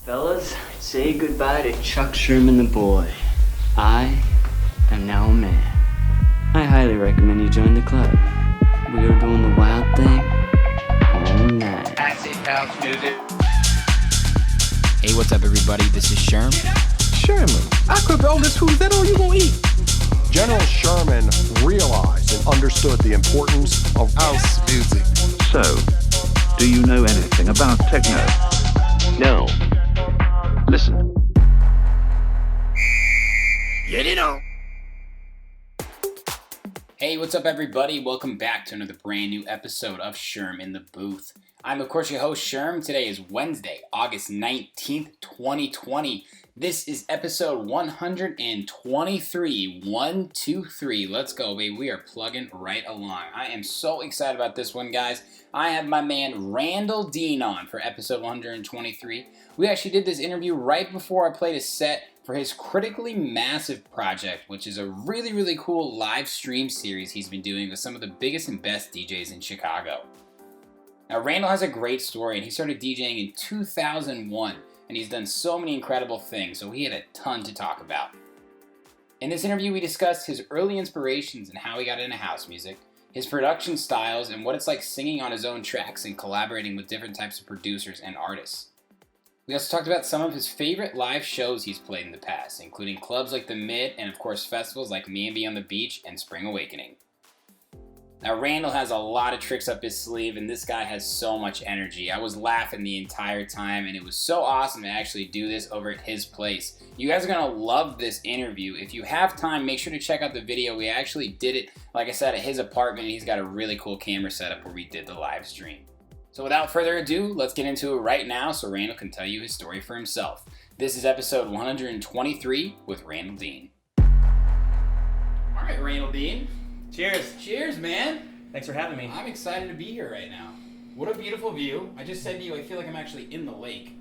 Fellas, say goodbye to Chuck Sherman the boy. I am now a man. I highly recommend you join the club. We are doing the wild thing all night. Acid house music. Hey, what's up, everybody? This is Sherm. Sherman, I cooked all this food. Is that all you gonna eat? General Sherman realized and understood the importance of house music. So, do you know anything about techno? No. Listen. Get it on. Hey, what's up, everybody? Welcome back to another brand new episode of Sherm in the Booth. I'm, of course, your host, Sherm. Today is Wednesday, August 19th, 2020. This is episode 123. 123. Let's go, baby. We are plugging right along. I am so excited about this one, guys. I have my man Randall Dean on for episode 123. We actually did this interview right before I played a set for his Critically Massive project, which is a really, really cool live stream series he's been doing with some of the biggest and best DJs in Chicago. Now, Randall has a great story, and he started DJing in 2001, and he's done so many incredible things, so he had a ton to talk about. In this interview, we discussed his early inspirations and how he got into house music, his production styles, and what it's like singing on his own tracks and collaborating with different types of producers and artists. We also talked about some of his favorite live shows he's played in the past, including clubs like the Mid and, of course, festivals like Mamby on the Beach and Spring Awakening. Now, Randall has a lot of tricks up his sleeve, and this guy has so much energy. I was laughing the entire time, and it was so awesome to actually do this over at his place. You guys are going to love this interview. If you have time, make sure to check out the video. We actually did it, like I said, at his apartment. He's got a really cool camera setup where we did the live stream. So without further ado, let's get into it right now so Randall can tell you his story for himself. This is episode 123 with Randall Dean. All right, Randall Dean. Cheers. Cheers, man. Thanks for having me. I'm excited to be here right now. What a beautiful view. I just said to you, I feel like I'm actually in the lake.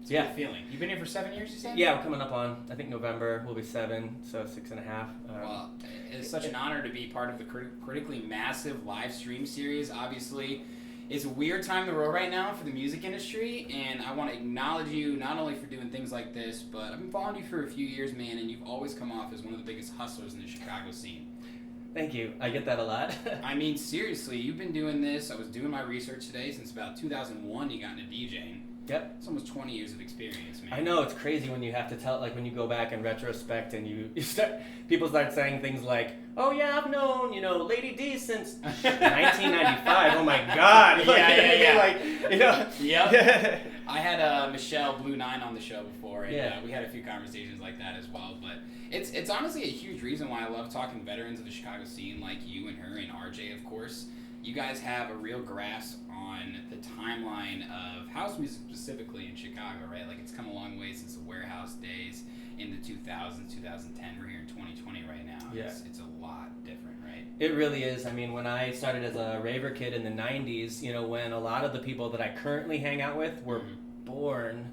It's a good feeling. You've been here for 7 years, you said? Yeah, we're coming up on, I think November will be 7, so 6.5. Well, it's such an honor to be part of the Critically Massive live stream series. Obviously, it's a weird time in the world right now for the music industry, and I want to acknowledge you not only for doing things like this, but I've been following you for a few years, man, and you've always come off as one of the biggest hustlers in the Chicago scene. Thank you. I get that a lot. I mean, seriously, you've been doing this. I was doing my research today. Since about 2001, you got into DJing. Yep. It's almost 20 years of experience, man. I know, it's crazy when you have to tell, like when you go back in retrospect and you start, people start saying things like, oh yeah, I've known, Lady D since 1995. Oh my God. Yeah. Like, Yep. I had Michelle Blue 9 on the show before, and we had a few conversations like that as well. But it's honestly a huge reason why I love talking to veterans of the Chicago scene like you and her and RJ, of course. You guys have a real grasp on the timeline of house music specifically in Chicago, right? Like, it's come a long way since the warehouse days in the 2000s, 2010. We're here in 2020 right now. Yeah. It's a lot different, right? It really is. I mean, when I started as a raver kid in the 90s, when a lot of the people that I currently hang out with were born,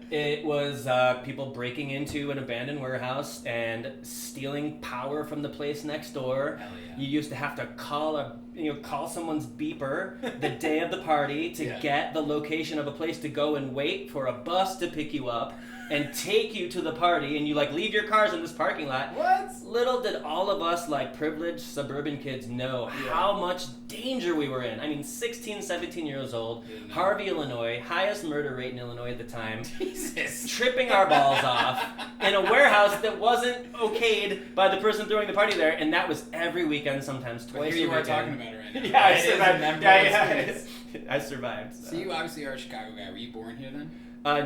it was people breaking into an abandoned warehouse and stealing power from the place next door. Hell yeah. You used to have to call someone's beeper the day of the party to get the location of a place to go and wait for a bus to pick you up and take you to the party, and you leave your cars in this parking lot. What? Little did all of us privileged suburban kids know how much danger we were in. I mean, 16, 17 years old, Harvey, Illinois, highest murder rate in Illinois at the time. Jesus. Tripping our balls off in a warehouse that wasn't okayed by the person throwing the party there, and that was every weekend, sometimes twice a weekend. Here you are talking about it right now. Yeah, I survived. Yeah. I survived. So you obviously are a Chicago guy. Were you born here then?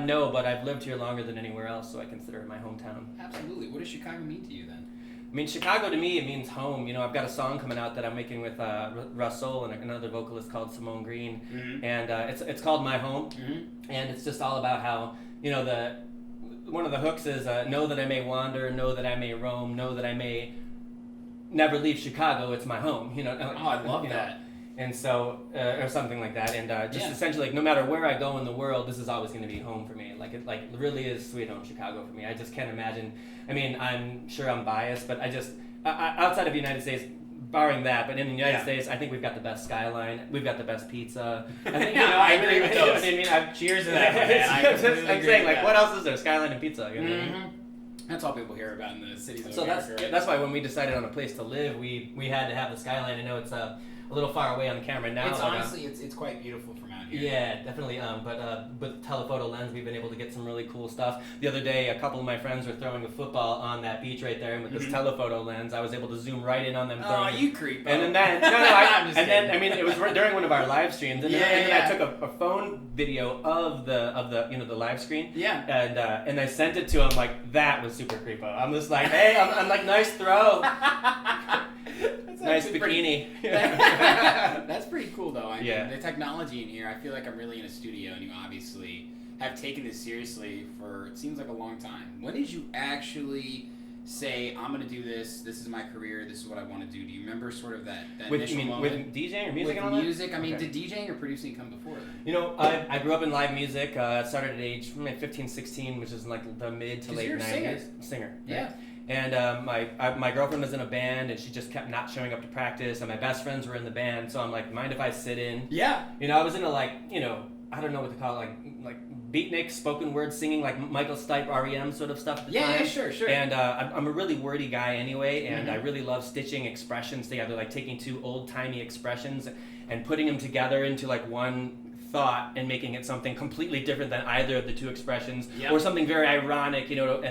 No, but I've lived here longer than anywhere else, so I consider it my hometown. Absolutely. What does Chicago mean to you then? I mean, Chicago to me, it means home. I've got a song coming out that I'm making with Russell and another vocalist called Simone Green, and it's called My Home, and it's just all about how, one of the hooks is know that I may wander, know that I may roam, know that I may never leave Chicago, it's my home. Oh, I love that. And so, or something like that, and essentially, no matter where I go in the world, this is always going to be home for me. It really is sweet home Chicago for me. I just can't imagine. I mean, I'm sure I'm biased, but outside of the United States, barring that, but in the United Yeah. States, I think we've got the best skyline. We've got the best pizza. I think, I agree with those. I mean, Cheers to that, man. I completely I'm agree saying, with like, that. what else is there? Skyline and pizza. You know? Mhm. That's all people hear about in the cities of So America, right? that's why when we decided on a place to live, we had to have the skyline. I know it's a little far away on the camera now. It's but, honestly, it's quite beautiful from out here. yeah, definitely. But with telephoto lens, we've been able to get some really cool stuff. The other day, a couple of my friends were throwing a football on that beach right there, and with this telephoto lens, I was able to zoom right in on them. Oh, throwing you creep. And then I'm just kidding. I mean, it was during one of our live streams, and, Yeah, then, and yeah. then I took a phone video of the the live screen. Yeah. And I sent it to him like that was super creepo. I'm just like, hey, I'm like, nice throw. Nice actually bikini. That's pretty cool, though. I mean, Yeah. the technology in here, I feel like I'm really in a studio, and you obviously have taken this seriously for, it seems like a long time. When did you actually say, I'm going to do this, this is my career, this is what I want to do? Do you remember sort of that initial moment? With DJing or music With and all music, that? I mean, Okay. did DJing or producing come before then? You know, I grew up in live music. Started at age 15, 16, which is like the mid to 'Cause late you're a 90s. Singer. Yeah. Right? And my girlfriend was in a band, and she just kept not showing up to practice. And my best friends were in the band, so I'm like, mind if I sit in? Yeah. You know, I was into like, you know, I don't know what to call it, like beatnik, spoken word singing, like Michael Stipe, REM sort of stuff at the time. Yeah, sure. And I'm a really wordy guy anyway, and I really love stitching expressions together, like taking two old-timey expressions and putting them together into like one thought and making it something completely different than either of the two expressions, Yep. or something very ironic, you know,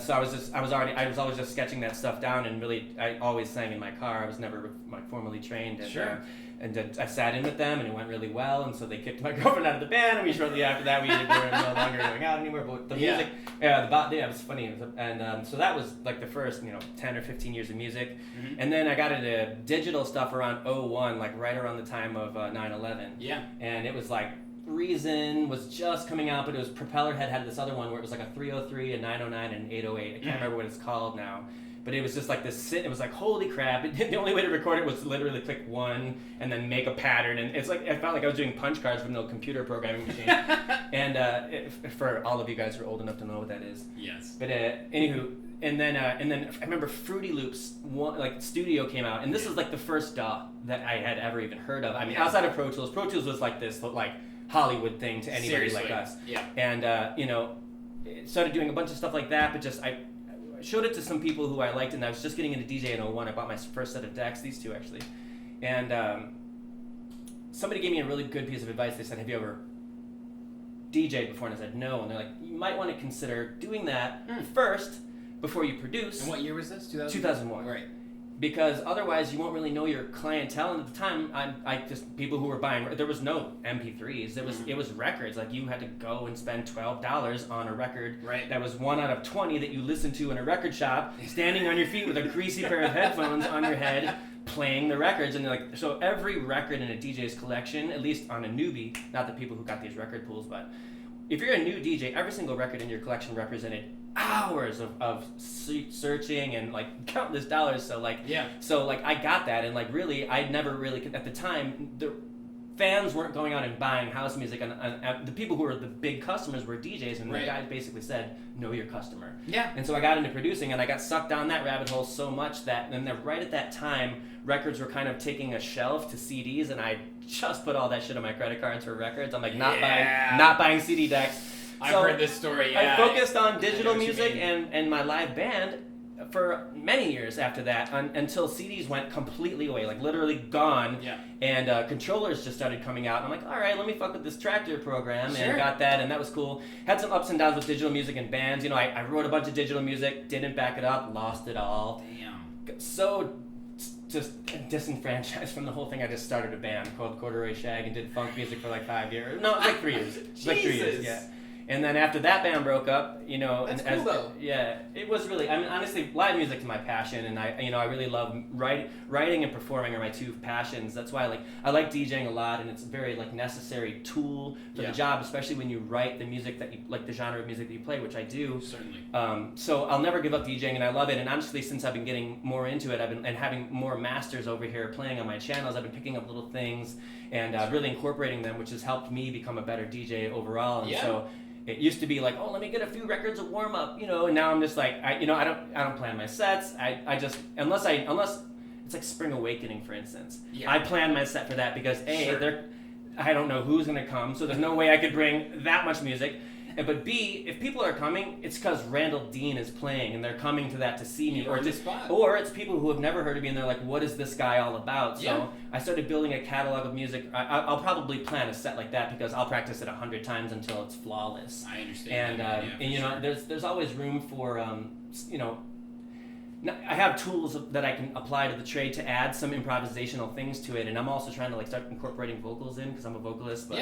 so I was always just sketching that stuff down, and really I always sang in my car. I was never like formally trained. And, Sure. And then I sat in with them, and it went really well. And so they kicked my girlfriend out of the band. And shortly after that, we were no longer going out anymore. But the music, it was funny. And so that was like the first, 10 or 15 years of music. Mhm. And then I got into digital stuff around 01, like right around the time of 9/11. Yeah. And it was like Reason was just coming out, but it was Propellerhead had this other one where it was like a 303, a 909, and an 808. I can't remember what it's called now. But it was just like this, it was like, holy crap. The only way to record it was to literally click one and then make a pattern. And it's like, I felt like I was doing punch cards with no computer programming machine. And for all of you guys who are old enough to know what that is. Yes. But anywho, and then I remember Fruity Loops, Studio came out. And this was like the first DAW that I had ever even heard of. I mean, outside of Pro Tools was like this, like Hollywood thing to anybody Seriously. like us. Yeah. And, started doing a bunch of stuff like that, but just, I showed it to some people who I liked, and I was just getting into DJ in 01. I bought my first set of decks, these two actually. And somebody gave me a really good piece of advice. They said, have you ever DJed before? And I said, no. And they're like, you might want to consider doing that first before you produce. And what year was this? 2001. Right. Because otherwise you won't really know your clientele. And at the time, I just people who were buying. There was no MP3s. It was records. Like you had to go and spend $12 on a record. Right. That was 1 out of 20 that you listened to in a record shop, standing on your feet with a greasy pair of headphones on your head, playing the records. And like so, every record in a DJ's collection, at least on a newbie, not the people who got these record pools, but if you're a new DJ, every single record in your collection represented hours of searching and like countless dollars. So like I got that, and like really I never really at the time the fans weren't going out and buying house music, and the people who were the big customers were DJs, and the guys basically said know your customer. Yeah. And so I got into producing, and I got sucked down that rabbit hole so much that then right at that time records were kind of taking a shelf to CDs, and I just put all that shit on my credit cards for records. I'm like not buying CD decks. I've So heard this story, yeah. I focused on digital what you music mean. and my live band for many years after that, until CDs went completely away, like literally gone. Yeah. And controllers just started coming out. And I'm like, all right, let me fuck with this Tractor program. And got that, and that was cool. Had some ups and downs with digital music and bands. I wrote a bunch of digital music, didn't back it up, lost it all. Damn. So just disenfranchised from the whole thing. I just started a band called Corduroy Shag and did funk music for like 5 years. No, it was like 3 years. It was like 3 years, yeah. And then after that band broke up, That's cool, though. Yeah, it was really. I mean, honestly, live music is my passion, and I really love writing and performing are my two passions. That's why I like DJing a lot, and it's a very necessary tool for the job, especially when you write the music that you like, the genre of music that you play, which I do. Certainly. So I'll never give up DJing, and I love it. And honestly, since I've been getting more into it, and having more masters over here playing on my channels, I've been picking up little things and really incorporating them, which has helped me become a better DJ overall. And so. It used to be like, oh, let me get a few records of warm up, and now I'm just like, I don't plan my sets. I just unless it's like Spring Awakening, for instance. Yeah. I planned my set for that because Sure. I don't know who's gonna come, so there's no way I could bring that much music. But B, if people are coming, it's because Randall Dean is playing, and they're coming to that to see me, or it's people who have never heard of me, and they're like, "What is this guy all about?" So I started building a catalog of music. I'll probably plan a set like that because I'll practice it 100 times until it's flawless. I understand. And you know, there's always room for you know. I have tools that I can apply to the trade to add some improvisational things to it, and I'm also trying to like start incorporating vocals in because I'm a vocalist. But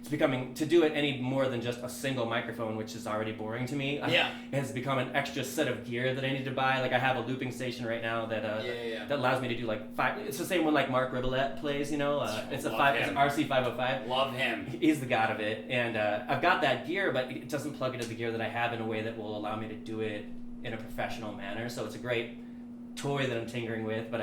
it's becoming to do it any more than just a single microphone, which is already boring to me. It has become an extra set of gear that I need to buy. Like I have a looping station right now that that allows me to do like 5. It's the same one like Mark Ribbolette plays. You know, it's an RC 505. Love him. He's the god of it, and I've got that gear, but it doesn't plug into the gear that I have in a way that will allow me to do it in a professional manner. So it's a great toy that I'm tinkering with, but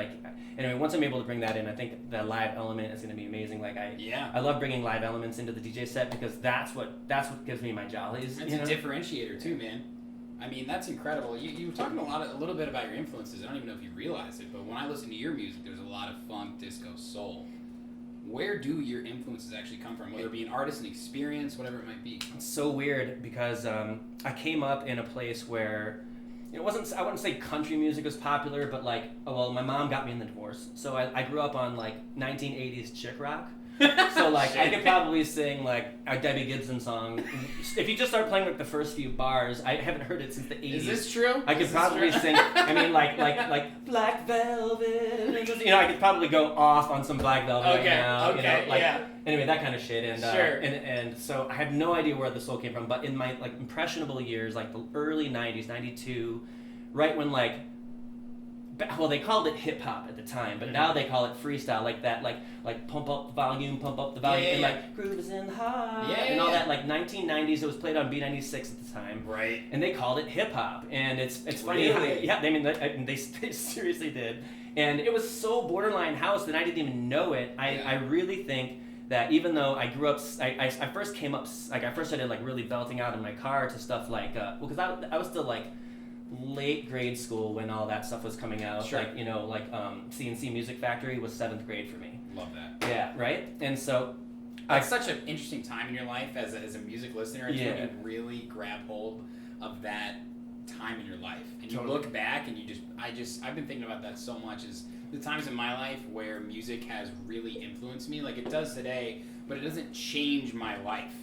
anyway, once I'm able to bring that in, I think the live element is going to be amazing. Like I love bringing live elements into the DJ set because that's what gives me my jollies. It's a differentiator too, man. I mean, that's incredible. You were talking a little bit about your influences. I don't even know if you realize it, but when I listen to your music, there's a lot of funk, disco, soul. Where do your influences actually come from? Whether it be an artist, an experience, whatever it might be. It's so weird because I came up in a place where it wasn't, I wouldn't say country music was popular, but like, my mom got me in the divorce. So I grew up on like 1980s chick rock. So like, I could probably sing like a Debbie Gibson song. If you just start playing like the first few bars, I haven't heard it since the 80s. Is this true? I could probably sing, I mean like Black Velvet. You know, I could probably go off on some Black Velvet right now. Anyway, that kind of shit. And and so I have no idea where the soul came from, but in my like impressionable years, like the early 90s, 92, right when like, well, they called it hip hop at the time, but now they call it freestyle, like that, like pump up the volume, and like groove is in the heart, and all that, like 1990s. It was played on B96 at the time, right? And they called it hip hop, and it's funny, they seriously did, and it was so borderline house that I didn't even know it. I really think that even though I grew up, I first came up, like I first started like really belting out in my car to stuff like, because I was still like late grade school when all that stuff was coming out. Sure. Like, you know, like CNC Music Factory was 7th grade for me. Love that. Yeah, right? And so it's such an interesting time in your life as a music listener, and you really grab hold of that time in your life. And you look back and I've been thinking about that so much, is the times in my life where music has really influenced me, like it does today, but it doesn't change my life.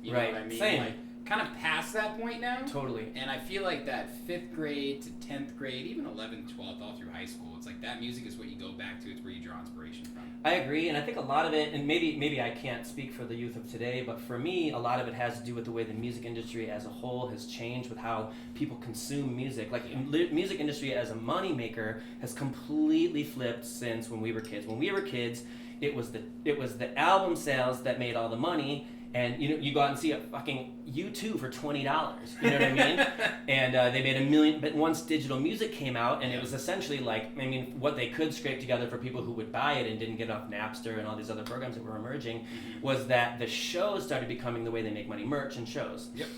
You know what I mean? Same. Like, kind of past that point now. Totally. And I feel like that 5th grade to 10th grade, even 11th, 12th, all through high school, it's like that music is what you go back to. It's where you draw inspiration from. I agree, and I think a lot of it, and maybe I can't speak for the youth of today, but for me, a lot of it has to do with the way the music industry as a whole has changed with how people consume music. Like, music industry as a moneymaker has completely flipped since when we were kids. When we were kids, it was the album sales that made all the money. And you go out and see a fucking U2 for $20. You know what I mean? And they made $1 million. But once digital music came out, and it was essentially like, I mean, what they could scrape together for people who would buy it and didn't get off Napster and all these other programs that were emerging, was that the shows started becoming the way they make money, merch and shows. Yep.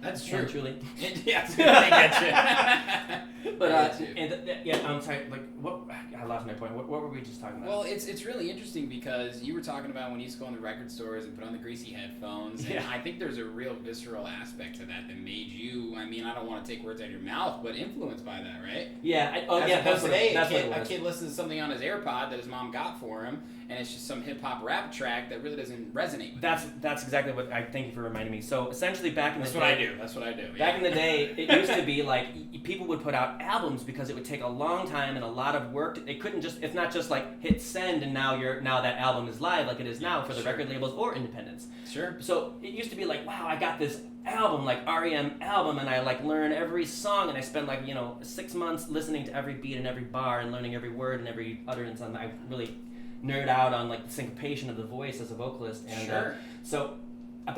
That's true. Yeah, truly. Yes, I get you. But I'm sorry. Like, what? I lost my point. What were we just talking about? Well, it's really interesting because you were talking about when you used to go in the record stores and put on the greasy headphones. And I think there's a real visceral aspect to that made you. I mean, I don't want to take words out of your mouth, but influenced by that, right? Yeah. That's today, a kid listens to something on his AirPod that his mom got for him, and it's just some hip hop rap track that really doesn't resonate with That's exactly what I thank you for reminding me. So essentially, back in the day, That's what I do. Back in the day, it used to be like people would put out albums because it would take a long time and a lot of work. It couldn't just, it's not just like hit send and now that album is live like it is now for the record labels or independents. Sure. So it used to be like, wow, I got this album, like REM album, and I like learn every song, and I spend like 6 months listening to every beat and every bar and learning every word and every utterance. And I really nerd out on like the syncopation of the voice as a vocalist. And so. I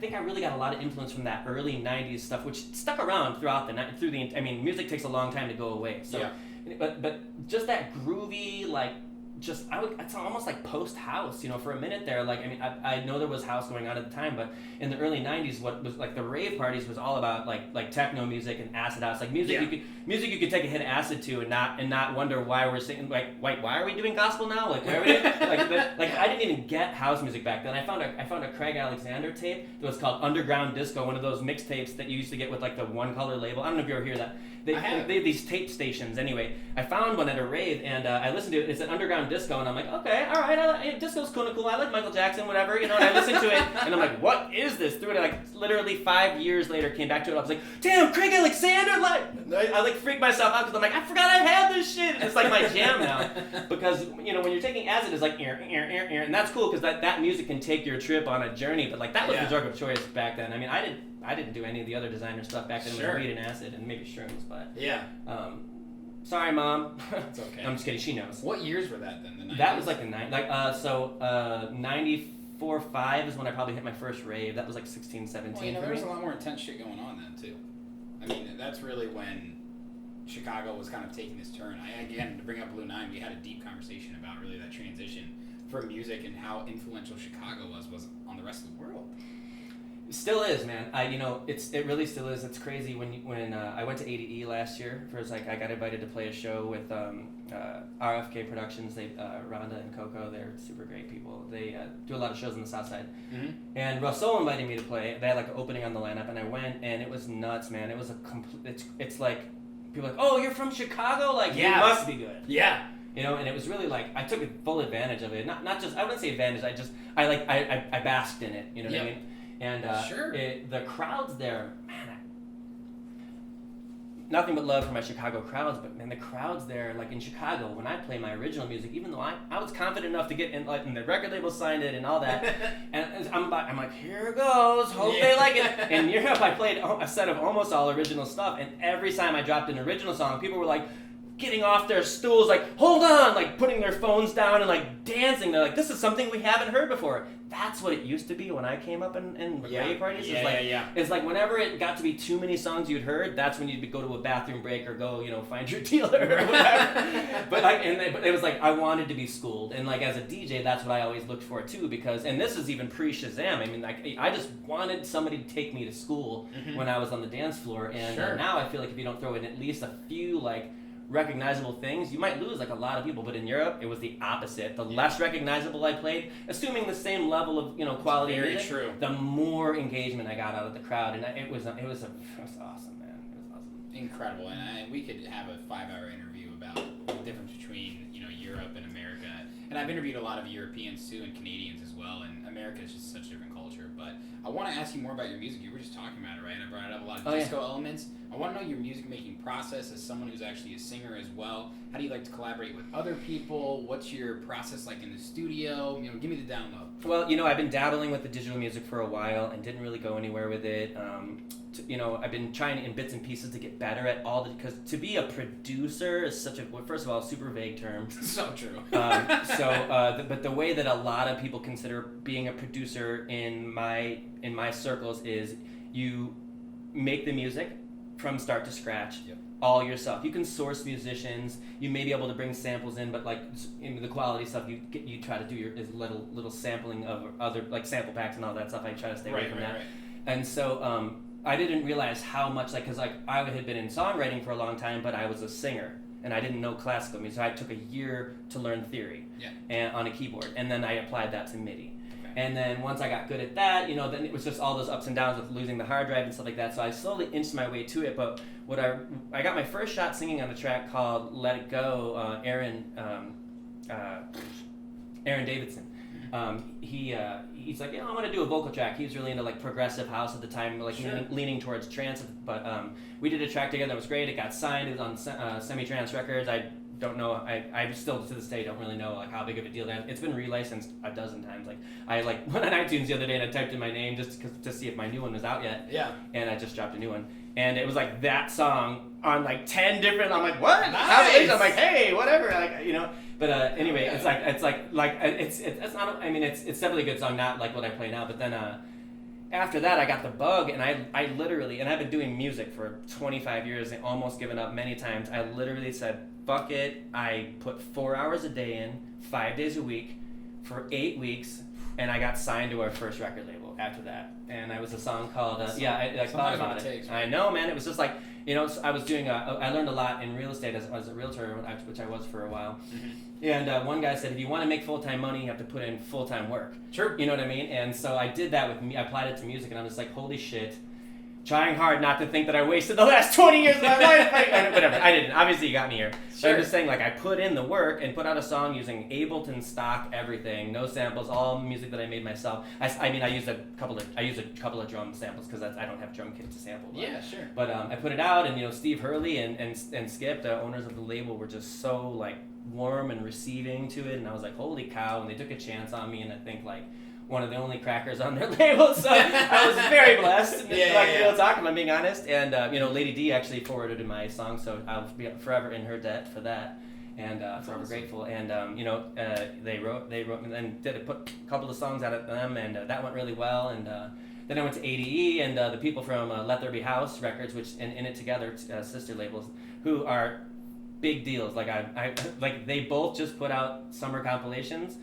think I really got a lot of influence from that early '90s stuff, which stuck around throughout music takes a long time to go away. So, but just that groovy, like it's almost like post-house, you know, for a minute there. Like, I mean, I know there was house going on at the time, but in the early 90s, what was like the rave parties was all about like techno music and acid house, like music you could take a hit of acid to and not wonder why we're singing, like, why are we doing gospel now? Like, why are we doing, I didn't even get house music back then. I found a Craig Alexander tape that was called Underground Disco, one of those mixtapes that you used to get with like the one color label. I don't know if you ever hear that. They have these tape stations. Anyway, I found one at a rave, and I listened to it. It's an Underground Disco, and I'm like, okay, all right, disco's cool. I like Michael Jackson, whatever, you know. And I listened to it, and I'm like, what is this? Threw it, like, literally 5 years later, came back to it. I was like, damn, Craig Alexander, like, I like freaked myself out because I'm like, I forgot I had this shit. And it's like my jam now, because you know when you're taking acid, it's like and that's cool because that music can take your trip on a journey. But like that was the drug of choice back then. I mean, I didn't do any of the other designer stuff back then with weed and acid and maybe shrooms, but sorry, Mom. It's okay. I'm just kidding. She knows. What years were that then? The 90s? That was like the 94, 5 is when I probably hit my first rave. That was like 16, 17. Well, you know, there was a lot more intense shit going on then too. I mean, that's really when Chicago was kind of taking this turn. Again, to bring up Blue 9, we had a deep conversation about really that transition for music and how influential Chicago was on the rest of the world. Still is, man. It really still is. It's crazy when I went to ADE last year. First, like I got invited to play a show with RFK Productions. Rhonda and Coco, they're super great people. They do a lot of shows on the South Side. Mm-hmm. And Russell invited me to play. They had like an opening on the lineup, and I went, and it was nuts, man. It was a complete. It's like people are like, oh, you're from Chicago, like you must be good. Yeah. You know, and it was really like I took full advantage of it. Not just I wouldn't say advantage. I basked in it. You know what I mean? And the crowds there, man, nothing but love for my Chicago crowds, but man, the crowds there, like in Chicago, when I play my original music, even though I was confident enough to get in, like, and the record label signed it and all that, and I'm like, here it goes, hope they like it. And in Europe, I played a set of almost all original stuff, and every time I dropped an original song, people were like, getting off their stools, like, hold on, like putting their phones down and like dancing. They're like, this is something we haven't heard before. That's what it used to be when I came up in rave parties. It's like whenever it got to be too many songs you'd heard, that's when you'd go to a bathroom break or go, you know, find your dealer or whatever. but it was like I wanted to be schooled, and like as a DJ, that's what I always looked for too. Because, and this is even pre-Shazam. I mean, like I just wanted somebody to take me to school when I was on the dance floor, and now I feel like if you don't throw in at least a few like recognizable things, you might lose like a lot of people. But in Europe, it was the opposite. The less recognizable I played, assuming the same level of, you know, quality music, the more engagement I got out of the crowd, and it was awesome, man. It was awesome. Incredible. And we could have a 5-hour interview about the difference between, you know, Europe and America. And I've interviewed a lot of Europeans too and Canadians as well. And America is just such a different culture. But I want to ask you more about your music. You were just talking about it, right? I brought up a lot of disco elements. I want to know your music making process as someone who's actually a singer as well. How do you like to collaborate with other people? What's your process like in the studio? You know, give me the down low. Well, you know, I've been dabbling with the digital music for a while and didn't really go anywhere with it. You know, I've been trying in bits and pieces to get better at all because to be a producer is such a, first of all, super vague term. So true. But the way that a lot of people consider being a producer in my circles is you make the music from start to scratch. Yep. All yourself. You can source musicians. You may be able to bring samples in, but like in the quality stuff, you try to do your little sampling of other like sample packs and all that stuff. I try to stay away from that. Right. And so I didn't realize how much because I had been in songwriting for a long time, but I was a singer and I didn't know classical music. So I took a year to learn theory and on a keyboard, and then I applied that to MIDI. And then once I got good at that, you know, then it was just all those ups and downs with losing the hard drive and stuff like that. So I slowly inched my way to it. But what I got my first shot singing on a track called "Let It Go." Aaron Davidson. He's like, I want to do a vocal track. He was really into like progressive house at the time, like leaning towards trance. But we did a track together. It was great. It got signed. It was on Semi-Trance Records. I don't know. I still to this day don't really know like how big of a deal that is. It's been relicensed a dozen times. Like I went on iTunes the other day and I typed in my name just to see if my new one was out yet. Yeah. And I just dropped a new one, and it was like that song on like 10 different. I'm like, what? Nice. I'm like, hey, whatever. Like, you know. But anyway, it's not. I mean, it's definitely a good song. Not like what I play now. But then after that, I got the bug, and I literally, and I've been doing music for 25 years and almost given up many times. I literally said, fuck it. I put 4 hours a day in, 5 days a week, for 8 weeks, and I got signed to our first record label after that. And I was a song called, I thought about it. Takes, right? I know, man. It was just like, I was doing, I learned a lot in real estate as a realtor, which I was for a while. Mm-hmm. And one guy said, if you want to make full-time money, you have to put in full-time work. Sure. You know what I mean? And so I did that with me. I applied it to music, and I'm just like, holy shit. Trying hard not to think that I wasted the last 20 years of my life. Whatever. I didn't. Obviously, you got me here. Sure. But I'm just saying, like, I put in the work and put out a song using Ableton stock everything, no samples, all music that I made myself. I used a couple of drum samples because I don't have drum kit to sample. But, yeah, sure. But I put it out, and Steve Hurley and Skip, the owners of the label, were just so like warm and receiving to it, and I was like, holy cow! And they took a chance on me, and I think like one of the only crackers on their label, so I was very blessed. Real talk, if I'm being honest. And Lady D actually forwarded my song, so I'll be forever in her debt for that, and forever grateful. And they wrote and put a couple of songs out of them, and that went really well. And then I went to ADE, and the people from Let There Be House Records, which in it together, sister labels, who are big deals. Like they both just put out summer compilations.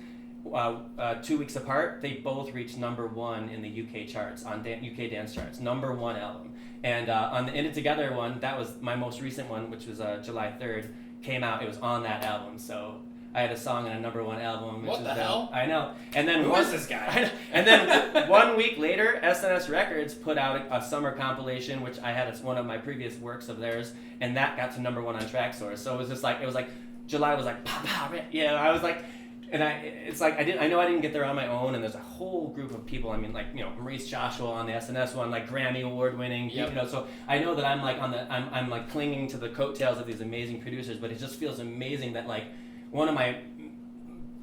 2 weeks apart, they both reached #1 in the UK charts, on UK dance charts, #1 album. And on the In It Together one, that was my most recent one, which was July 3rd, came out. It was on that album, so I had a song on a #1 album. What the hell? I know. And then Who is this guy? And then 1 week later, SNS Records put out a summer compilation, which I had as one of my previous works of theirs, and that got to #1 on TrackSource. So it was like July was like pow pow, I was like. And I know I didn't get there on my own, and there's a whole group of people. I mean, like, Maurice Joshua on the SNS one, like Grammy Award winning. Yep. So I know that I'm like I'm like clinging to the coattails of these amazing producers, but it just feels amazing that like one of my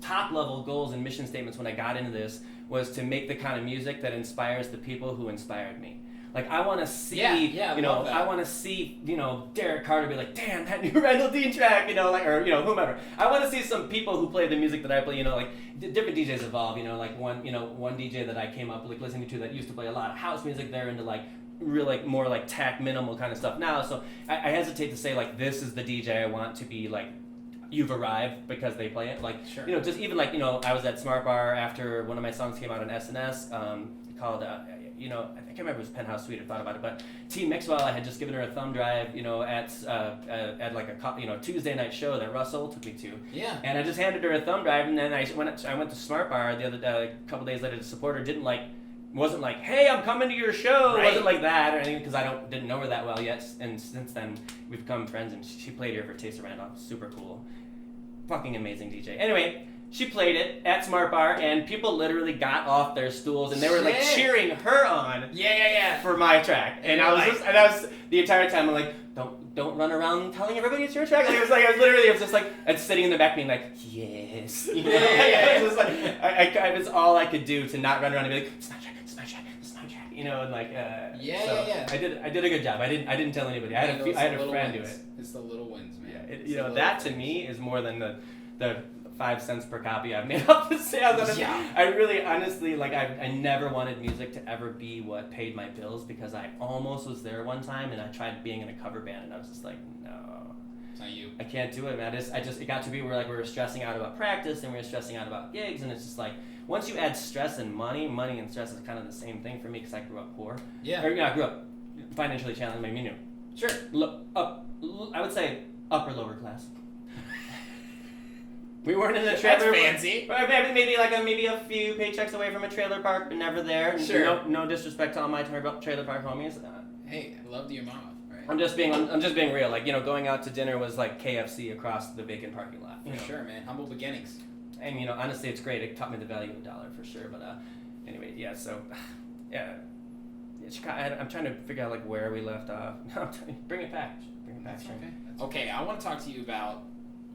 top level goals and mission statements when I got into this was to make the kind of music that inspires the people who inspired me. Like, I want to see, I want to see, Derek Carter be like, damn, that new Randall Dean track, or whomever. I want to see some people who play the music that I play, like, different DJs evolve, like one DJ that I came up like listening to that used to play a lot of house music, they're into like real, like more like tack minimal kind of stuff now. So I hesitate to say like, this is the DJ I want to be like, you've arrived because they play it. Like, sure. Just even like, I was at Smart Bar after one of my songs came out on SNS, called, I can't remember if it was Penthouse Suite. I thought about it, but T Mixwell, I had just given her a thumb drive, at like a Tuesday night show that Russell took me to. Yeah. And I just handed her a thumb drive, and then I went to Smart Bar the other day, a couple days later to support her. Wasn't like, hey, I'm coming to your show. Right. It wasn't like that or anything because I didn't know her that well yet. And since then, we've become friends, and she played here for Taste of Randolph. Super cool, fucking amazing DJ. Anyway. She played it at Smart Bar, and people literally got off their stools, and they were like cheering her on. Yeah. For my track, and I was the entire time I'm like, don't run around telling everybody it's your track. Like, I was just like, and sitting in the back being like, yes. It was just like, it was all I could do to not run around and be like, it's my track. And like, I did a good job. I didn't tell anybody. I had a friend do it. It's the little wins, man. That to me is more than the 5 cents per copy I've made off the sales. Yeah. I really, honestly, like, I never wanted music to ever be what paid my bills because I almost was there one time and I tried being in a cover band and I was just like, no. It's not you. I can't do it, man. It got to be where, like, we were stressing out about practice and we were stressing out about gigs, and it's just like, once you add stress and money and stress is kind of the same thing for me because I grew up poor. Yeah. I grew up financially challenged. Sure. I would say upper lower class. We weren't in a trailer. That's fancy. Maybe a few paychecks away from a trailer park, but never there. Sure. No disrespect to all my trailer park homies. Hey, I love your mama. Right. I'm just being real. Like, going out to dinner was like KFC across the vacant parking lot. For sure, man. Humble beginnings. And honestly, it's great. It taught me the value of a dollar for sure. But anyway, yeah. So, yeah. I'm trying to figure out like where we left off. Bring it back. That's okay. I want to talk to you about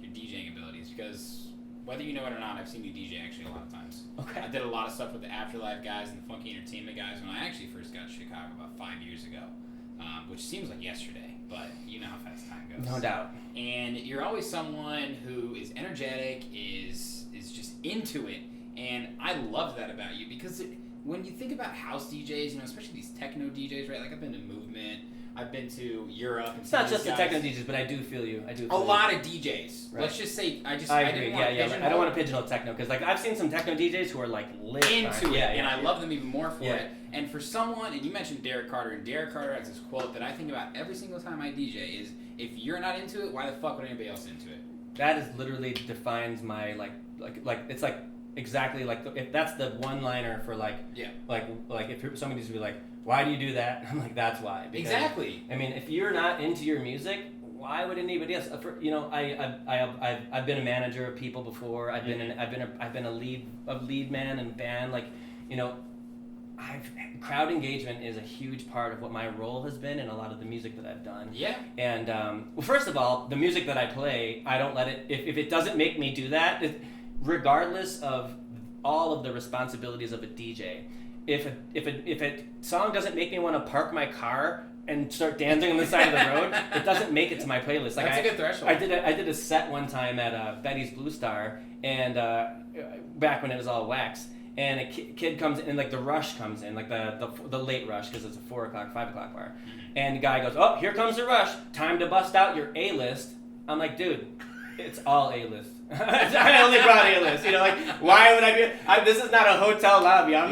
your DJing abilities because whether you know it or not, I've seen you DJ actually a lot of times. Okay. I did a lot of stuff with the Afterlife guys and the Funky Entertainment guys when I actually first got to Chicago about 5 years ago, which seems like yesterday, but you know how fast time goes. No doubt. And you're always someone who is energetic, is just into it, and I love that about you because when you think about house DJs, you know, especially these techno DJs, right? Like I've been to Movement, I've been to Europe. And it's not just the techno DJs, but I do feel you. A lot of DJs. Right. Let's just say I agree. I don't want to pigeonhole techno because like I've seen some techno DJs who are like lit into it, and I love them even more for it. And for someone, and you mentioned Derek Carter, and Derek Carter has this quote that I think about every single time I DJ is, if you're not into it, why the fuck would anybody else into it? That is literally defines my like it's like exactly like if that's the one liner for like if somebody used to be like, why do you do that? I'm like, that's why. Because, exactly. I mean, if you're not into your music, why would anybody else? You know, I've been a manager of people before. I've been a lead man in a band. Like, you know, crowd engagement is a huge part of what my role has been in a lot of the music that I've done. Yeah. And well, first of all, the music that I play, I don't let it. If it doesn't make me do that, regardless of all of the responsibilities of a DJ, if a song doesn't make me want to park my car and start dancing on the side of the road, it doesn't make it to my playlist. Like That's a good threshold. I did a set one time at Betty's Blue Star, and back when it was all wax. And a kid comes in, and like the rush comes in, like the late rush, because it's a 4 o'clock, 5 o'clock bar. And the guy goes, oh, here comes the rush. Time to bust out your A-list. I'm like, dude, it's all A-list. I only brought A-list. You know, like, why would I be? This is not a hotel lobby. I'm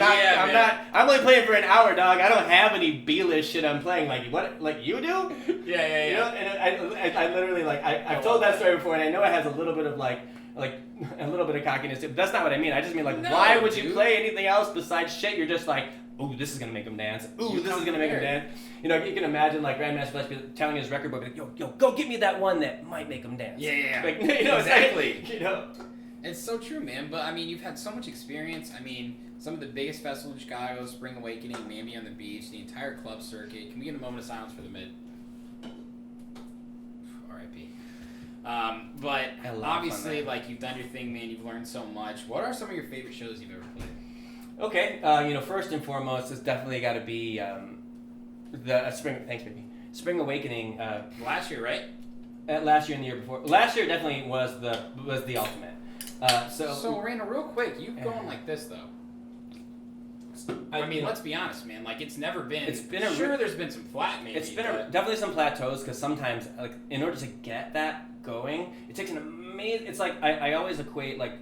only playing for an hour, dog. I don't have any B-list shit I'm playing. Like, what? Like, you do? Yeah. You know, and I literally, like, I've told that story before, and I know it has a little bit of, like a little bit of cockiness too. But that's not what I mean. I just mean like, why would you play anything else besides shit? You're just like, ooh, this is gonna make him dance. Ooh, this is gonna make him dance. You know, you can imagine like Grandmaster Flash telling his record book, like, yo, go get me that one that might make him dance. Yeah. Like, you know, exactly. Like, you know, it's so true, man. But I mean, you've had so much experience. I mean, some of the biggest festivals in Chicago, Spring Awakening, Mamby on the Beach, the entire club circuit. Can we get a moment of silence for the mid? R.I.P. But obviously, like, you've done your thing, man. You've learned so much. What are some of your favorite shows you've ever played? Okay, you know, first and foremost, it's definitely got to be the Spring. Thanks, baby. Spring Awakening. Last year, right? Last year and the year before. Last year definitely was the ultimate. So Randall, real quick, you've gone like this though. I mean, let's be honest, man. Like, it's never been. There's been some flat, maybe. It's been definitely some plateaus because sometimes, like, in order to get that going, it takes an amazing. It's like I always equate like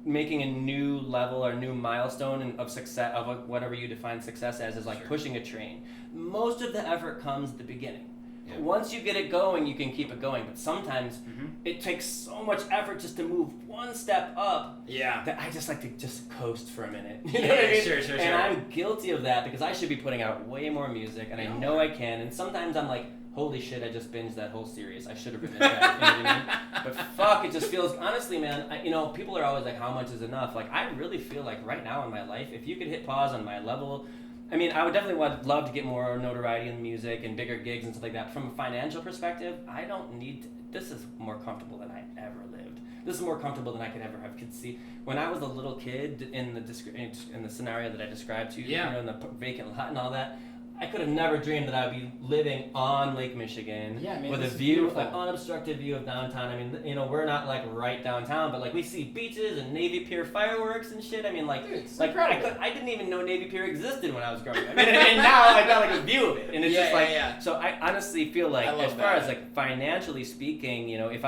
making a new level or new milestone of success of whatever you define success as is like pushing a train. Most of the effort comes at the beginning. Yeah. Once you get it going, you can keep it going. But sometimes it takes so much effort just to move one step up. Yeah. That I just like to just coast for a minute. You know what I mean? Sure. And I'm guilty of that because I should be putting out way more music, and I know I can. And sometimes I'm like, holy shit, I just binged that whole series. I should have written that. You know what I mean? But fuck, it just feels, honestly, man, you know, people are always like, how much is enough? Like, I really feel like right now in my life, if you could hit pause on my level, I mean, I would definitely love to get more notoriety in music and bigger gigs and stuff like that. From a financial perspective, I don't need to, this is more comfortable than I ever lived. This is more comfortable than I could ever have conceived. When I was a little kid in the scenario that I described to you, you know, in the vacant lot and all that, I could have never dreamed that I would be living on Lake Michigan with a view, an unobstructed view of downtown. I mean, you know, we're not like right downtown, but like we see beaches and Navy Pier fireworks and shit. I mean, like, dude, it's like incredible. I didn't even know Navy Pier existed when I was growing up. I mean, and now I got like a view of it, and it's just like. So I honestly feel like, as far as like financially speaking, you know, if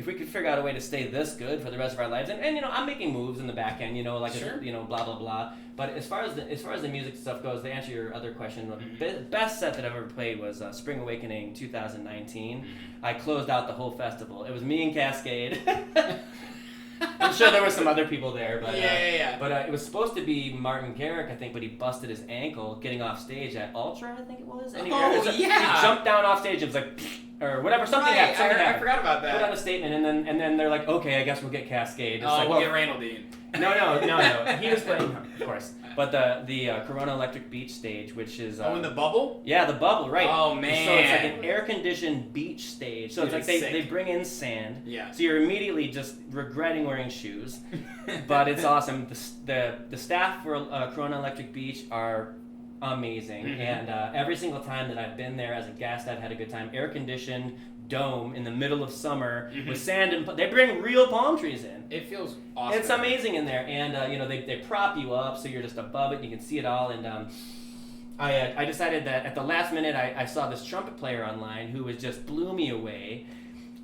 we could figure out a way to stay this good for the rest of our lives, and you know, I'm making moves in the back end, you know, like you know, blah blah blah. But as far as the music stuff goes, to answer your other question, the best set that I've ever played was Spring Awakening 2019. I closed out the whole festival. It was me and Cascade. I'm sure there were some other people there, but But it was supposed to be Martin Garrix, I think, but he busted his ankle getting off stage at Ultra, I think it was. And he jumped down off stage. It was like, or whatever. Something happened. I forgot about that. Put out a statement, and then they're like, okay, I guess we'll get Cascade. It's like, we'll get Randall Dean. No. He was playing, of course. But the Corona Electric Beach stage, which is in the bubble. Yeah, the bubble, right? Oh man! So it's like an air-conditioned beach stage. So it's like they bring in sand. Yeah. So you're immediately just regretting wearing shoes, but it's awesome. The staff for Corona Electric Beach are amazing, and every single time that I've been there as a guest, I've had a good time. Air-conditioned dome in the middle of summer with sand and they bring real palm trees in. It feels awesome. It's amazing in there, and they prop you up so you're just above it and you can see it all. And I decided that at the last minute I saw this trumpet player online who just blew me away.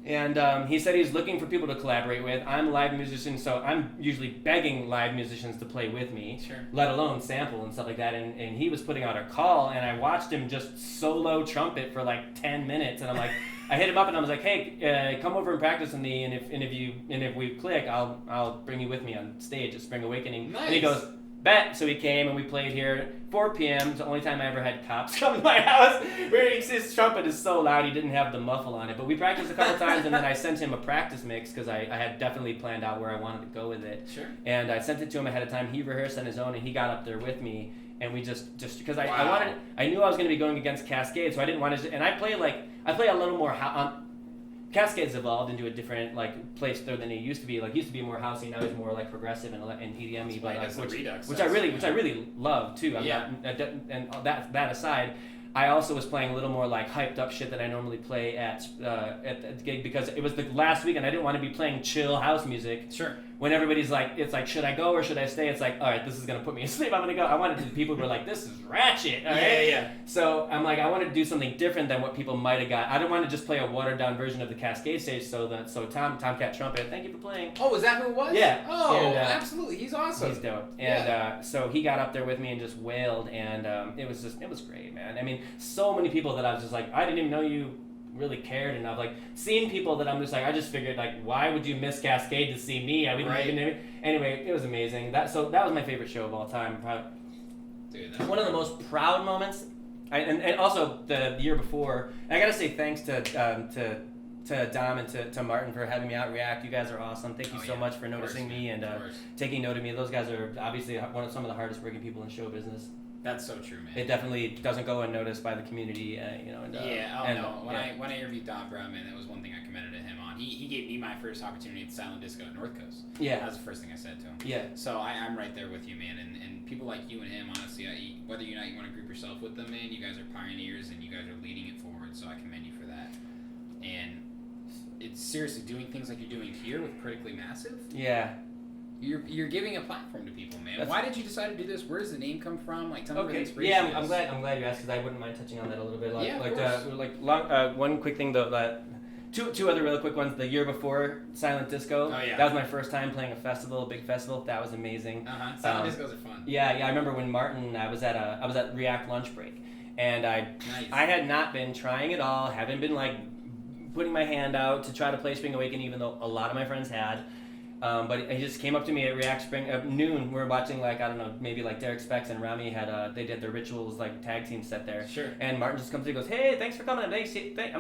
And he said he's looking for people to collaborate with. I'm a live musician, so I'm usually begging live musicians to play with me, let alone sample and stuff like that. And he was putting out a call, and I watched him just solo trumpet for like 10 minutes. And I'm like, I hit him up and I was like, hey, come over and practice with me. And if we click, I'll bring you with me on stage at Spring Awakening. Nice. And he goes, bet. So he came and we played here 4 p.m. It's the only time I ever had cops come to my house. His trumpet is so loud he didn't have the muffle on it. But we practiced a couple times, and then I sent him a practice mix because I had definitely planned out where I wanted to go with it. Sure. And I sent it to him ahead of time. He rehearsed on his own, and he got up there with me. And we just because I knew I was going to be going against Cascade, so I didn't want to. And I play a little more. Cascade's evolved into a different place there than it used to be. Like, he used to be more housey, now he's more like progressive and EDM-y, which I really love too. And that aside, I also was playing a little more like hyped up shit that I normally play at the gig because it was the last week and I didn't want to be playing chill house music. Sure. When everybody's like, it's like, should I go or should I stay? It's like, all right, this is gonna put me asleep. I'm gonna go. I wanted people who were like, this is ratchet. All right? Yeah. So I'm like, I wanted to do something different than what people might have got. I don't want to just play a watered down version of the Cascade stage. So Tomcat Trumpet, thank you for playing. Oh, is that who it was? Yeah. Oh, and, absolutely. He's awesome. He's dope. And so he got up there with me and just wailed, and it was great, man. I mean, so many people that I was just like, I didn't even know you really cared enough. Like, seeing people that I'm just like, I just figured, like, why would you miss Cascade to see me? I wouldn't even. Anyway, it was amazing. That was my favorite show of all time. Dude, one of the most proud moments. And also the year before. I gotta say thanks to Dom and to Martin for having me out React. You guys are awesome. Thank you so much for noticing me and taking note of me. Those guys are obviously some of the hardest working people in show business. That's so true, man. It definitely doesn't go unnoticed by the community, When I interviewed Dom Brown, man, that was one thing I commended him on. He gave me my first opportunity at Silent Disco at North Coast. Yeah. That was the first thing I said to him. Yeah. So I'm right there with you, man. And people like you and him, honestly, whether or not you want to group yourself with them, man, you guys are pioneers and you guys are leading it forward, so I commend you for that. And it's seriously doing things like you're doing here with Critically Massive. Yeah. You're giving a platform to people, man. Why did you decide to do this? Where does the name come from? Like, tell me where the inspiration is. I'm glad you asked because I wouldn't mind touching on that a little bit. One quick thing though. Two other really quick ones. The year before Silent Disco, that was my first time playing a big festival. That was amazing. Silent Discos are fun. Yeah. I remember when Martin, I was at React lunch break, and I had not been trying at all. Haven't been like putting my hand out to try to play Spring Awakening, even though a lot of my friends had. But he just came up to me at React Spring at noon. We were watching maybe Derek Specs and Rami had they did their Rituals tag team set there. Sure. And Martin just comes to me and goes, "Hey, thanks for coming." I'm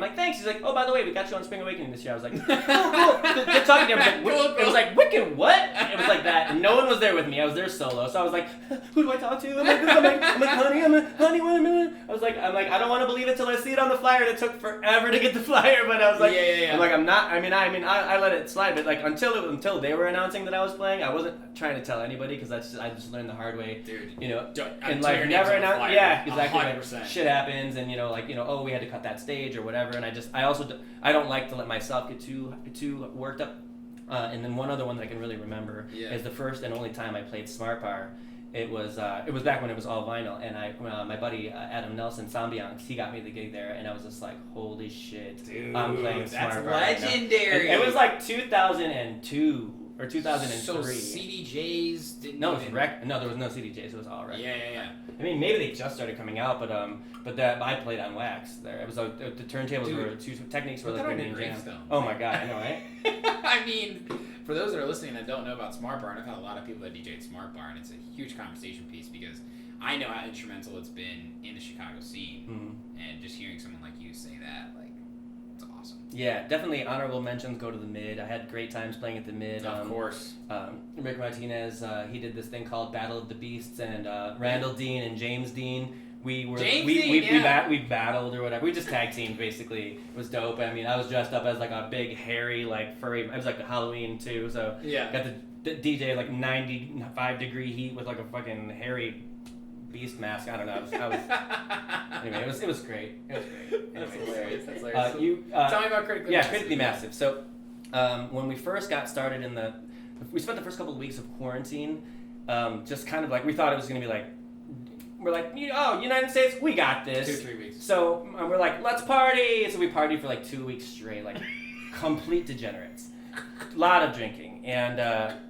like, "Thanks." He's like, "Oh, by the way, we got you on Spring Awakening this year." I was like, "Cool." Good talking to him. It was like, "Wicked what?" It was like that, and no one was there with me. I was there solo, so I was like, "Who do I talk to?" I'm like, "Honey, wait a minute." I was like, I don't want to believe it till I see it on the flyer. And it took forever to get the flyer, but I was like, I'm like, I'm not. I let it slide, but until they were announcing that I was playing, I wasn't trying to tell anybody because I just learned the hard way. Dude, and never announce. Yeah, exactly. 100%. Shit happens, and oh, we had to cut that stage or whatever. And I don't like to let myself get too worked up. And then one other one that I can really remember is the first and only time I played Smart Bar. It was back when it was all vinyl, and my buddy Adam Nelson, Sambiance, he got me the gig there, and I was just like, holy shit, dude, I'm playing Smart Bar. That's legendary. It was like 2002 or 2003. So CDJs didn't. No, there was no CDJs. It was all right. Yeah. I mean, maybe they just started coming out, but I played on wax there. It was the turntables were two techniques were like really jam. Oh my god, I know, right? I mean, for those that are listening that don't know about Smart Bar, and I've had a lot of people that DJ'd Smart Bar, and it's a huge conversation piece because I know how instrumental it's been in the Chicago scene, and just hearing someone like you say that, like, it's awesome. Yeah, definitely honorable mentions go to the Mid. I had great times playing at the Mid. Of course. Rick Martinez, he did this thing called Battle of the Beasts, and Randall Dean and James Dean. We battled or whatever. We just tag teamed basically. It was dope. I mean, I was dressed up as like a big hairy furry. It was like the Halloween too, so got the DJ 95 degree heat with like a fucking hairy beast mask. I don't know. Anyway, it was great. It was great. That's Anyway, hilarious. That's hilarious. Tell me about Critically Yeah, Massive. Critically Massive. So, when we first got started we spent the first couple of weeks of quarantine, just kind of like, we thought it was going to be like, we're like, oh, United States, we got this. 2-3 weeks. So we're like, let's party. So we partied for like 2 weeks straight, like complete degenerates. A lot of drinking. And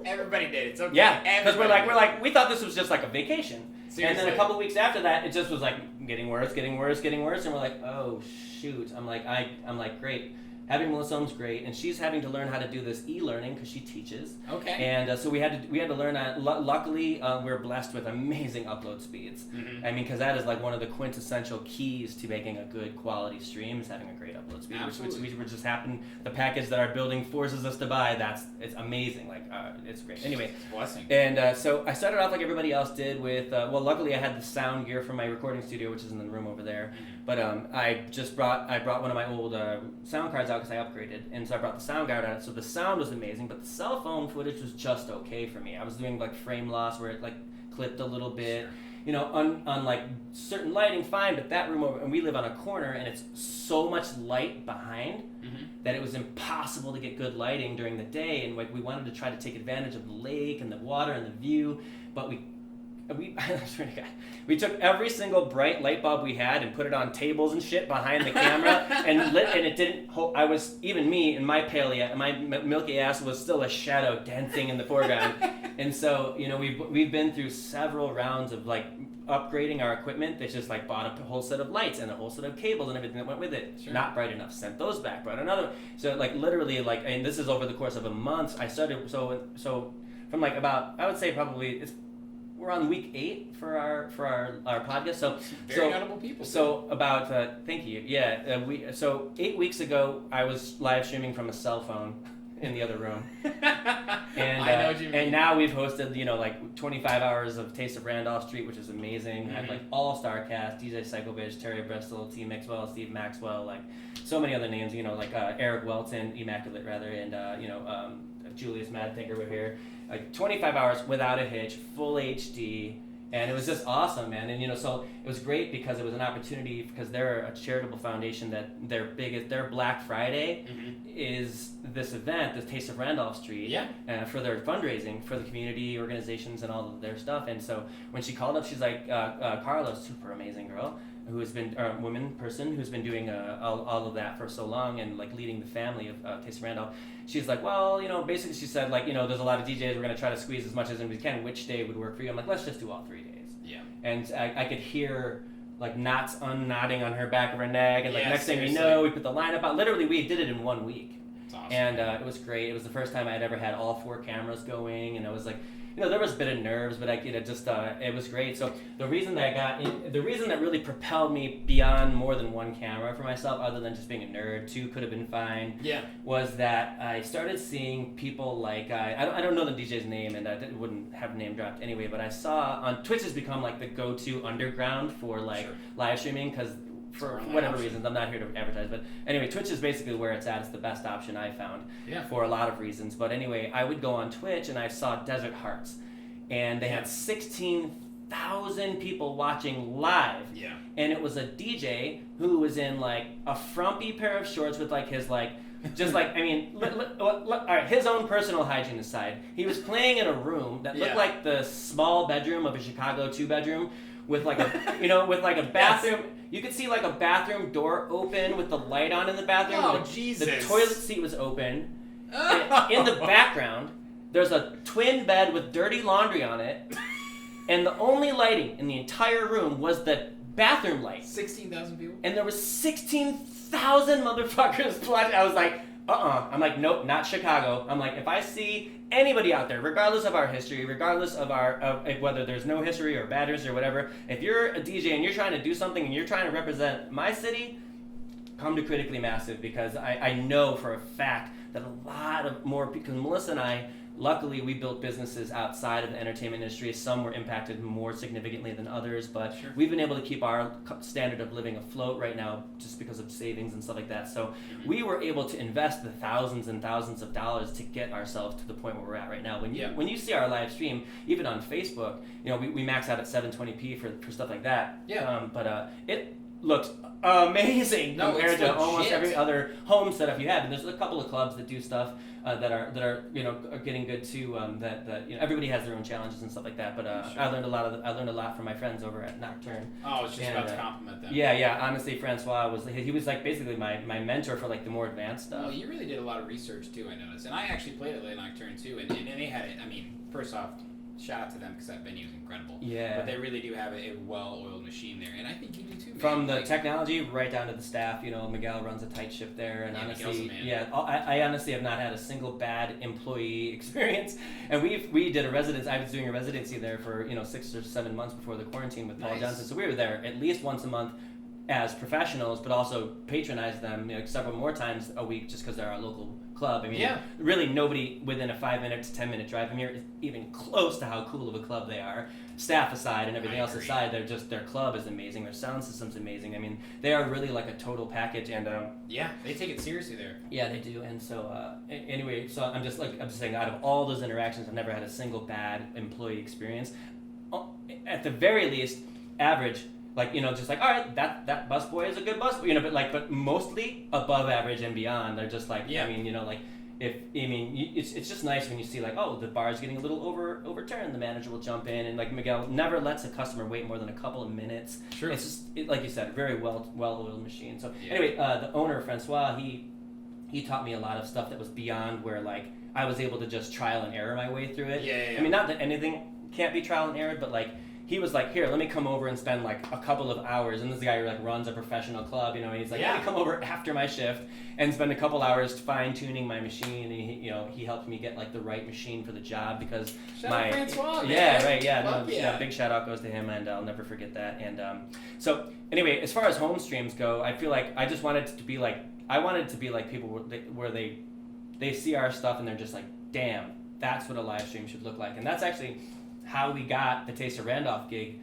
Everybody did. It's okay. yeah, because we're Everybody like, we thought this was just like a vacation. Seriously. And then a couple weeks after that, it just was like getting worse. And we're like, oh shoot. I'm like, great. Having Melissa home's great, and she's having to learn how to do this e-learning because she teaches. Okay. And so we had to learn that. Luckily, we're blessed with amazing upload speeds. Mm-hmm. I mean, because that is like one of the quintessential keys to making a good quality stream is having a great upload speed. Absolutely. Which just happened. The package that our building forces us to buy, it's amazing. Like it's great. Anyway. It's a blessing. And so I started off like everybody else did with. Luckily I had the sound gear from my recording studio, which is in the room over there. But I brought one of my old sound cards out because I upgraded, and so I brought the sound card out. So the sound was amazing, but the cell phone footage was just okay for me. I was doing like frame loss where it like clipped a little bit. Sure. You know, on like certain lighting, fine, but that room over, and we live on a corner, and it's so much light behind that it was impossible to get good lighting during the day. And like we wanted to try to take advantage of the lake and the water and the view, but we took every single bright light bulb we had and put it on tables and shit behind the camera and lit, and it didn't. I was, even me and my my milky ass was still a shadow dancing in the foreground. And so, you know, we've been through several rounds of like upgrading our equipment. They just like bought a whole set of lights and a whole set of cables and everything that went with it. Sure. Not bright enough. Sent those back. Brought another. So like literally like, and this is over the course of a month. I started so from like about, I would say probably we're on week 8 for our podcast. So very notable people. So about thank you. Yeah, so 8 weeks ago I was live streaming from a cell phone in the other room. And I know what you mean. And now we've hosted, you know, like 25 hours of Taste of Randolph Street, which is amazing. I had like all-star cast, DJ Psychobitch, Terry Bristol, T Mixwell, Steve Maxwell, like so many other names, you know, like Eric Welton, Immaculate rather, and Julius Madthinker were here. Like 25 hours without a hitch, full HD, and it was just awesome, man. And you know, so it was great because it was an opportunity, because they're a charitable foundation that their Black Friday is this event, the Taste of Randolph Street, for their fundraising for the community organizations and all of their stuff. And so when she called up, she's like, Carla, super amazing girl, who has been a woman person who's been doing all of that for so long and like leading the family of Taste of Randolph. She's like, well, you know, basically she said like, you know, there's a lot of DJs, we're gonna try to squeeze as much as we can. Which day would work for you? I'm like, let's just do all 3 days. Yeah. And I could hear like knots unknotting on her back of her neck, and like next thing we know, we put the lineup out. Literally, we did it in 1 week. That's awesome. And it was great. It was the first time I'd ever had all 4 cameras going, and I was like, you know, there was a bit of nerves, but it was great. So the reason that really propelled me beyond more than 1 camera for myself, other than just being a nerd, 2 could have been fine. Yeah. Was that I started seeing people like I don't know the DJ's name, and I wouldn't have name dropped anyway, but I saw on Twitch has become like the go-to underground for like live streaming, because for whatever reasons, I'm not here to advertise, but anyway, Twitch is basically where it's at. It's the best option I found for a lot of reasons. But anyway, I would go on Twitch and I saw Desert Hearts, and they had 16,000 people watching live. Yeah. And it was a DJ who was in like a frumpy pair of shorts with like his like, just like, I mean, all right, his own personal hygiene aside, he was playing in a room that looked like the small bedroom of a Chicago 2-bedroom with like a, you know, with like a bathroom. You could see like a bathroom door open with the light on in the bathroom. Oh, Jesus. The toilet seat was open. In the background, there's a twin bed with dirty laundry on it. And the only lighting in the entire room was the bathroom light. 16,000 people? And there was 16,000 motherfuckers watching. I was like, I'm like, nope, not Chicago. I'm like, if I see anybody out there, regardless of our history, regardless of whether there's no history or bad history or whatever, if you're a DJ and you're trying to do something and you're trying to represent my city, come to Critically Massive, because I know for a fact that a lot of more, because Melissa and I luckily we built businesses outside of the entertainment industry. Some were impacted more significantly than others, but we've been able to keep our standard of living afloat right now just because of savings and stuff like that. So we were able to invest the thousands and thousands of dollars to get ourselves to the point where we're at right now. When you see our live stream, even on Facebook, we max out at 720p for stuff like that. But it looks amazing compared to almost every other home setup you have. And there's a couple of clubs that do stuff that are are getting good too. That everybody has their own challenges and stuff like that. But I learned a lot from my friends over at Nocturne. Oh, I was just about to compliment them. Yeah. Honestly, Francois was like basically my mentor for like the more advanced stuff. Well, you really did a lot of research too, I noticed. And I actually played at Nocturne too, and they had it. I mean, first off, shout out to them because that venue is incredible. Yeah. But they really do have a well-oiled machine there, and I think you do too, man. From the technology right down to the staff, Miguel runs a tight ship there, and honestly, I honestly have not had a single bad employee experience. And we did a residence. I was doing a residency there for 6 or 7 months before the quarantine with Paul Johnson. So we were there at least once a month as professionals, but also patronized them several more times a week just because they're our local club. I mean, really nobody within a 5-minute to 10-minute drive from here is even close to how cool of a club they are. Staff aside and everything else aside, their club is amazing. Their sound system's amazing. I mean, they are really like a total package. And they take it seriously there. Yeah, they do. And so anyway, so I'm just saying, out of all those interactions, I've never had a single bad employee experience. At the very least, average. Just like, all right, that busboy is a good busboy, but mostly above average and beyond. They're just like, it's just nice when you see like, oh, the bar's getting a little overturned, the manager will jump in, and like Miguel never lets a customer wait more than a couple of minutes. Sure. It's just like you said, a very well-oiled machine. So anyway, the owner Francois, he taught me a lot of stuff that was beyond where like I was able to just trial and error my way through it. Yeah. I mean, not that anything can't be trial and error, but like. He was like, here, let me come over and spend like a couple of hours. And this guy who like runs a professional club, and he's like, let me come over after my shift and spend a couple hours fine tuning my machine. And he helped me get like the right machine for the job because shout out Francois, man. Big shout out goes to him, and I'll never forget that. And so anyway, as far as home streams go, I feel like I just wanted to be like people where they see our stuff and they're just like, damn, that's what a live stream should look like. And that's actually how we got the Taste of Randolph gig.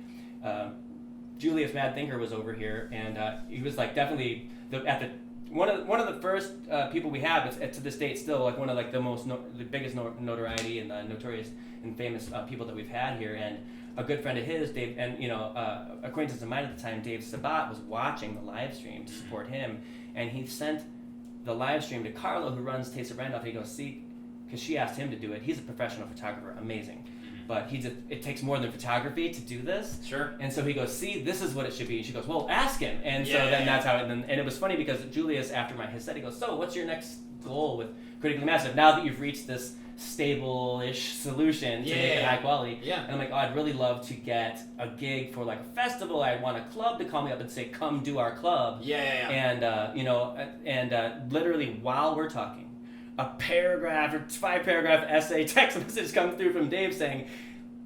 Julius Mad Thinker was over here, and he was like definitely one of the first people we have. It's to this date still like one of like the biggest notoriety and notorious and famous people that we've had here. And a good friend of his, Dave, and acquaintance of mine at the time, Dave Sabat, was watching the live stream to support him, and he sent the live stream to Carlo, who runs Taste of Randolph. He goes, see, because she asked him to do it. He's a professional photographer, amazing. But it takes more than photography to do this. Sure. And so he goes, see, this is what it should be. And she goes, well, ask him. And that's how it, and it was funny because Julius, after his set, he goes, so what's your next goal with Critically Massive? Now that you've reached this stable-ish solution to make it high quality. Yeah. And I'm like, I'd really love to get a gig for like a festival. I want a club to call me up and say, come do our club. And, literally while we're talking, a paragraph or 5-paragraph essay text message come through from Dave saying,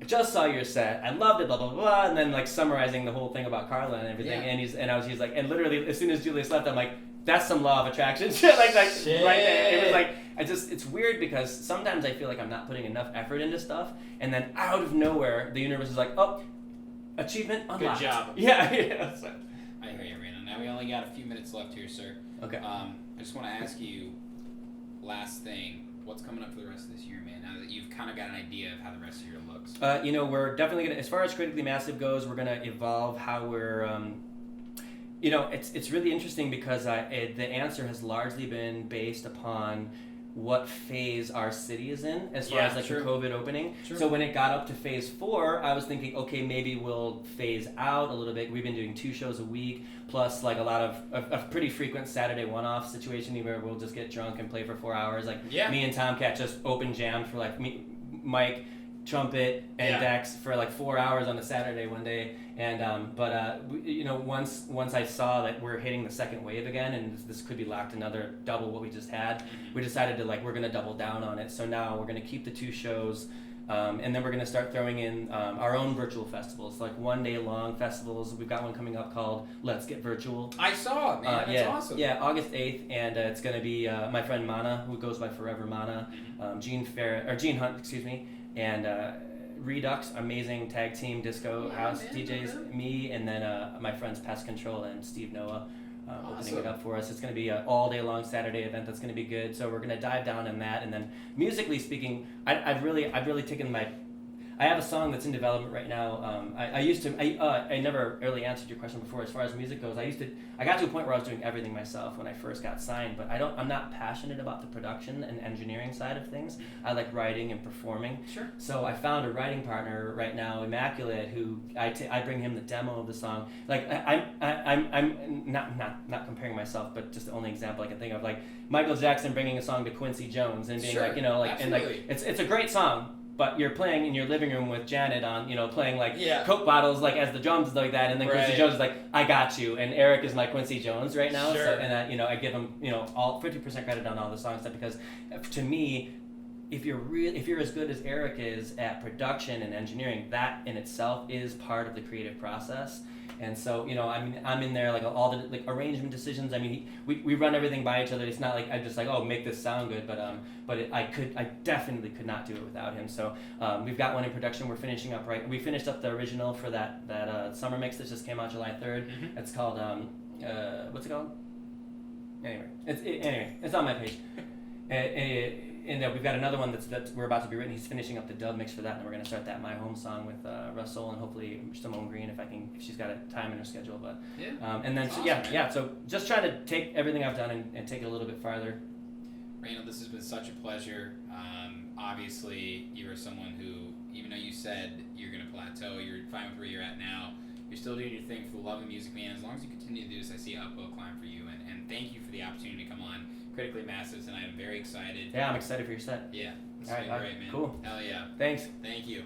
I just saw your set, I loved it, blah blah blah, and then like summarizing the whole thing about Carla and everything. And he's like, and literally as soon as Julius left, I'm like, that's some law of attraction shit. like right there. It was like it's weird because sometimes I feel like I'm not putting enough effort into stuff, and then out of nowhere the universe is like, oh, achievement unlocked. Good job. Yeah. So. I hear you, Randall. Now we only got a few minutes left here, sir. Okay. I just want to ask you. Last thing, what's coming up for the rest of this year, man? Now that you've kind of got an idea of how the rest of your year looks. We're definitely gonna, as far as Critically Massive goes, we're gonna evolve how we're. It's really interesting because the answer has largely been based upon what phase our city is in as far as the COVID opening. True. So when it got up to phase 4, I was thinking, okay, maybe we'll phase out a little bit. We've been doing 2 shows a week, plus like a lot of a pretty frequent Saturday one-off situation where we'll just get drunk and play for 4 hours. Like me and Tomcat just open jammed for like Mike, trumpet, and Dex for like 4 hours on a Saturday one day. And once I saw that we're hitting the second wave again, and this could be locked another double what we just had, we decided to we're gonna double down on it. So now we're gonna keep the 2 shows And then we're going to start throwing in our own virtual festivals, like 1 day long festivals. We've got one coming up called Let's Get Virtual. I saw it, man. That's awesome. Yeah, August 8th, and it's going to be my friend Mana, who goes by Forever Mana, Gene Hunt, and Redux, amazing tag team disco house DJs, me, and then my friends Pest Control and Steve Noah. Opening it up for us. It's going to be an all-day-long Saturday event that's going to be good. So we're going to dive down in that, and then musically speaking, I've really taken my. I have a song that's in development right now. I never really answered your question before as far as music goes. I got to a point where I was doing everything myself when I first got signed, but I'm not passionate about the production and engineering side of things. I like writing and performing. Sure. So I found a writing partner right now, Immaculate, who I bring him the demo of the song. Like I'm not comparing myself, but just the only example I can think of, like Michael Jackson bringing a song to Quincy Jones and being sure. like, and like Absolutely. it's a great song. But you're playing in your living room with Janet on, playing like Yeah. Coke bottles like as the drums like that, and then Quincy Right. Jones is like, I got you, and Eric is my Quincy Jones right now. Sure. So, and I give him all 50% credit on all the song stuff, because to me, if you're as good as Eric is at production and engineering, that in itself is part of the creative process. And so, I'm in there like all the like arrangement decisions. I mean, we run everything by each other. It's not like I'm just like, oh, make this sound good, but I definitely could not do it without him. So we've got one in production. We're finishing up we finished up the original for that summer mix that just came out July 3rd. Mm-hmm. It's called what's it called? Anyway, it's on my page. And we've got another one that's we're about to be written. He's finishing up the dub mix for that, and we're going to start that My Home song with Russell and hopefully Simone Green if she's got a time in her schedule. But Yeah. and then Awesome, yeah. So just trying to take everything I've done and take it a little bit farther. Randall, this has been such a pleasure. Obviously, you are someone who, even though you said you're going to plateau, you're fine with where you're at now. You're still doing your thing for the love of music, man. As long as you continue to do this, I see an uphill climb for you. And thank you for the opportunity to come on Critically Massive tonight. I'm very excited. Yeah, I'm excited for your set. Yeah, it's All been right, great, man. cool. Hell yeah. Thanks. Thank you.